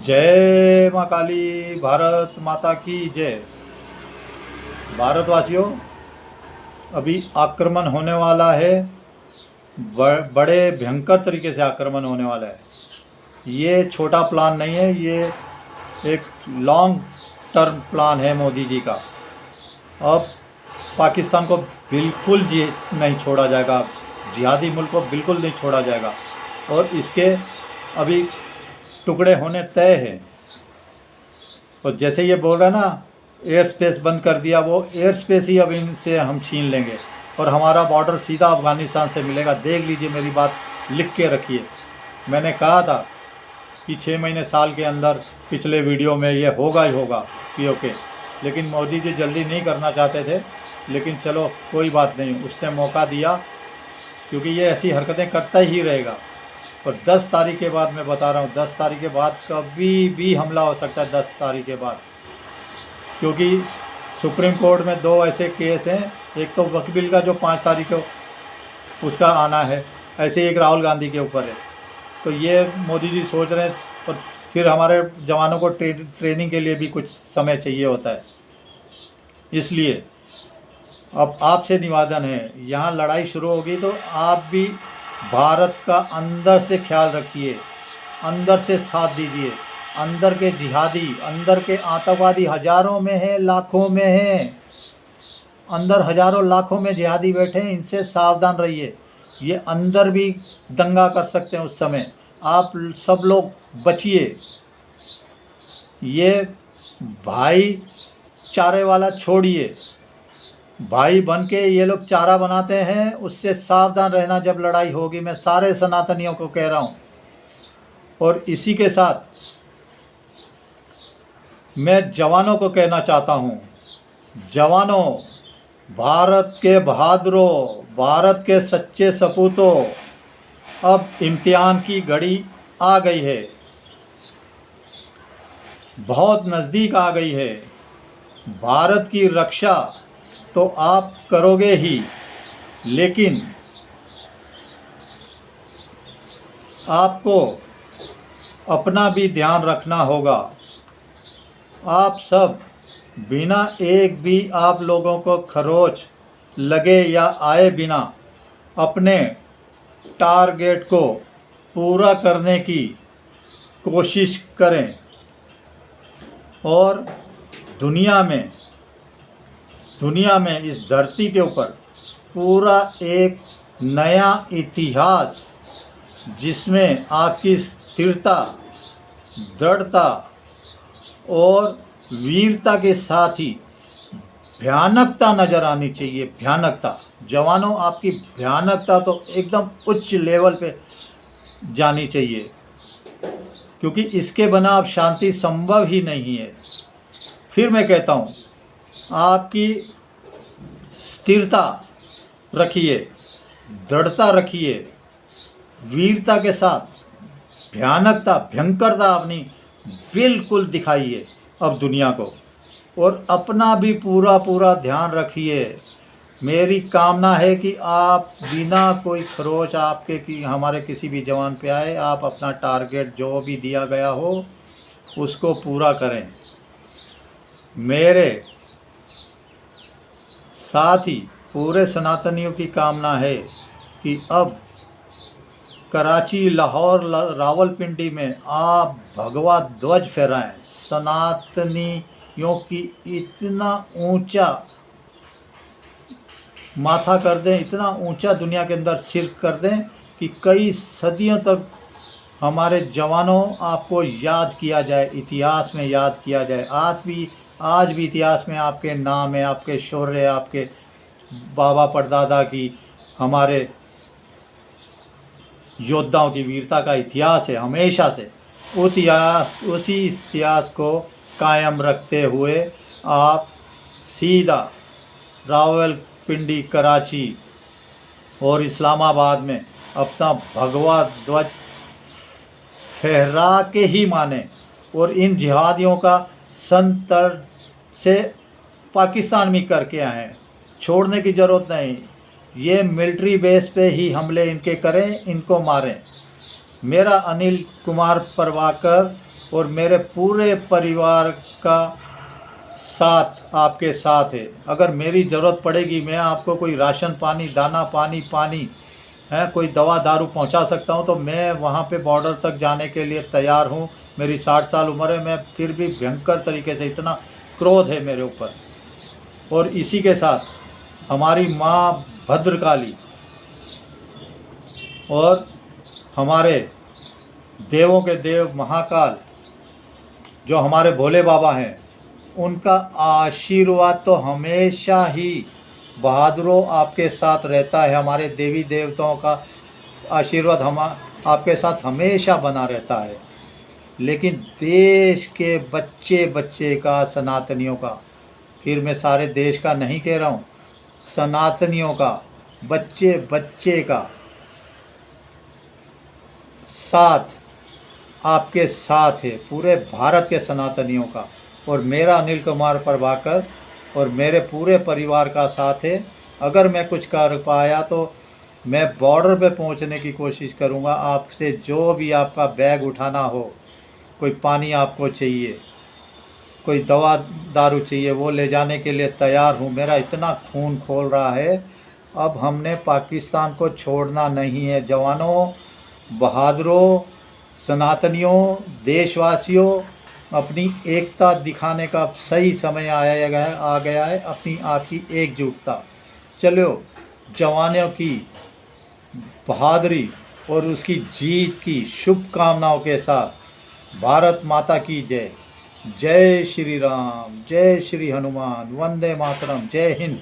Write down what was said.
जय माँ काली, भारत माता की जय। भारतवासियों, अभी आक्रमण होने वाला है, बड़े भयंकर तरीके से आक्रमण होने वाला है। ये छोटा प्लान नहीं है, ये एक लॉन्ग टर्म प्लान है मोदी जी का। अब पाकिस्तान को बिल्कुल नहीं छोड़ा जाएगा, जिहादी मुल्क को बिल्कुल नहीं छोड़ा जाएगा, और इसके अभी टुकड़े होने तय हैं। और जैसे ये बोल रहा है ना, एयर स्पेस बंद कर दिया, वो एयर स्पेस ही अब इनसे हम छीन लेंगे और हमारा बॉर्डर सीधा अफ़गानिस्तान से मिलेगा। देख लीजिए, मेरी बात लिख के रखिए। मैंने कहा था कि 6 महीने साल के अंदर, पिछले वीडियो में, ये होगा ही होगा पीओके। लेकिन मोदी जी जल्दी नहीं करना चाहते थे, लेकिन चलो कोई बात नहीं, उसने मौका दिया, क्योंकि ये ऐसी हरकतें करता ही रहेगा। और 10 तारीख के बाद, मैं बता रहा हूँ, 10 तारीख के बाद कभी भी हमला हो सकता है। 10 तारीख के बाद, क्योंकि सुप्रीम कोर्ट में 2 ऐसे केस हैं। एक तो वक्फ बिल का जो 5 तारीख को उसका आना है, ऐसे ही एक राहुल गांधी के ऊपर है। तो ये मोदी जी सोच रहे हैं, और फिर हमारे जवानों को ट्रेनिंग के लिए भी कुछ समय चाहिए होता है। इसलिए अब आपसे निवेदन है, यहाँ लड़ाई शुरू होगी तो आप भी भारत का अंदर से ख्याल रखिए, अंदर से साथ दीजिए। अंदर के जिहादी, अंदर के आतंकवादी हज़ारों में हैं, लाखों में हैं। अंदर हज़ारों लाखों में जिहादी बैठे हैं, इनसे सावधान रहिए। ये अंदर भी दंगा कर सकते हैं उस समय। आप सब लोग बचिए। ये भाई चारे वाला छोड़िए, भाई बन के ये लोग चारा बनाते हैं, उससे सावधान रहना जब लड़ाई होगी। मैं सारे सनातनियों को कह रहा हूँ। और इसी के साथ मैं जवानों को कहना चाहता हूँ, जवानों, भारत के बहादुरों, भारत के सच्चे सपूतों, अब इम्तिहान की घड़ी आ गई है, बहुत नज़दीक आ गई है। भारत की रक्षा तो आप करोगे ही, लेकिन आपको अपना भी ध्यान रखना होगा। आप सब, बिना एक भी आप लोगों को खरोच लगे या आए बिना, अपने टारगेट को पूरा करने की कोशिश करें। और दुनिया में इस धरती के ऊपर पूरा एक नया इतिहास, जिसमें आपकी स्थिरता, दृढ़ता और वीरता के साथ ही भयानकता नज़र आनी चाहिए। भयानकता, जवानों, आपकी भयानकता तो एकदम उच्च लेवल पे जानी चाहिए, क्योंकि इसके बिना अब शांति संभव ही नहीं है। फिर मैं कहता हूँ, आपकी स्थिरता रखिए, दृढ़ता रखिए, वीरता के साथ भयानकता, भयंकरता अपनी बिल्कुल दिखाइए अब दुनिया को, और अपना भी पूरा ध्यान रखिए। मेरी कामना है कि आप बिना कोई खरोच आपके कि हमारे किसी भी जवान पे आए, आप अपना टारगेट जो भी दिया गया हो उसको पूरा करें। मेरे साथ ही पूरे सनातनियों की कामना है कि अब कराची, लाहौर, रावलपिंडी में आप भगवा ध्वज फहराएं। सनातनियों की इतना ऊंचा माथा कर दें, इतना ऊंचा दुनिया के अंदर सिर कर दें कि कई सदियों तक हमारे जवानों आपको याद किया जाए, इतिहास में याद किया जाए। आज भी इतिहास में आपके नाम है, आपके शौर्य, आपके बाबा परदादा की, हमारे योद्धाओं की वीरता का इतिहास है हमेशा से। उसी इतिहास को कायम रखते हुए आप सीधा रावलपिंडी, कराची और इस्लामाबाद में अपना भगवा ध्वज फहरा के ही माने। और इन जिहादियों का संतर से पाकिस्तान में करके आए हैं, छोड़ने की ज़रूरत नहीं। ये मिलिट्री बेस पे ही हमले इनके करें, इनको मारें। मेरा अनिल कुमार प्रभाकर और मेरे पूरे परिवार का साथ आपके साथ है। अगर मेरी ज़रूरत पड़ेगी, मैं आपको कोई राशन पानी, दाना पानी है, कोई दवा दारू पहुंचा सकता हूं, तो मैं वहां पे बॉर्डर तक जाने के लिए तैयार हूं। मेरी 60 साल उम्र है, मैं फिर भी भयंकर तरीके से, इतना क्रोध है मेरे ऊपर। और इसी के साथ हमारी माँ भद्रकाली और हमारे देवों के देव महाकाल जो हमारे भोले बाबा हैं, उनका आशीर्वाद तो हमेशा ही बहादुरों आपके साथ रहता है। हमारे देवी देवताओं का आशीर्वाद आपके साथ हमेशा बना रहता है। लेकिन देश के बच्चे का, सनातनियों का, फिर मैं सारे देश का नहीं कह रहा हूँ, सनातनियों का, बच्चे का साथ आपके साथ है, पूरे भारत के सनातनियों का। और मेरा अनिल कुमार प्रभाकर और मेरे पूरे परिवार का साथ है। अगर मैं कुछ कर पाया तो मैं बॉर्डर पे पहुंचने की कोशिश करूंगा। आपसे जो भी आपका बैग उठाना हो, कोई पानी आपको चाहिए, कोई दवा दारू चाहिए, वो ले जाने के लिए तैयार हूँ। मेरा इतना खून खोल रहा है, अब हमने पाकिस्तान को छोड़ना नहीं है। जवानों, बहादुरों, सनातनियों, देशवासियों, अपनी एकता दिखाने का सही समय आ गया है। अपनी आपकी एकजुटता, चलो जवानों की बहादुरी और उसकी जीत की शुभकामनाओं के साथ भारत माता की जय। जय श्री राम, जय श्री हनुमान, वंदे मातरम, जय हिंद।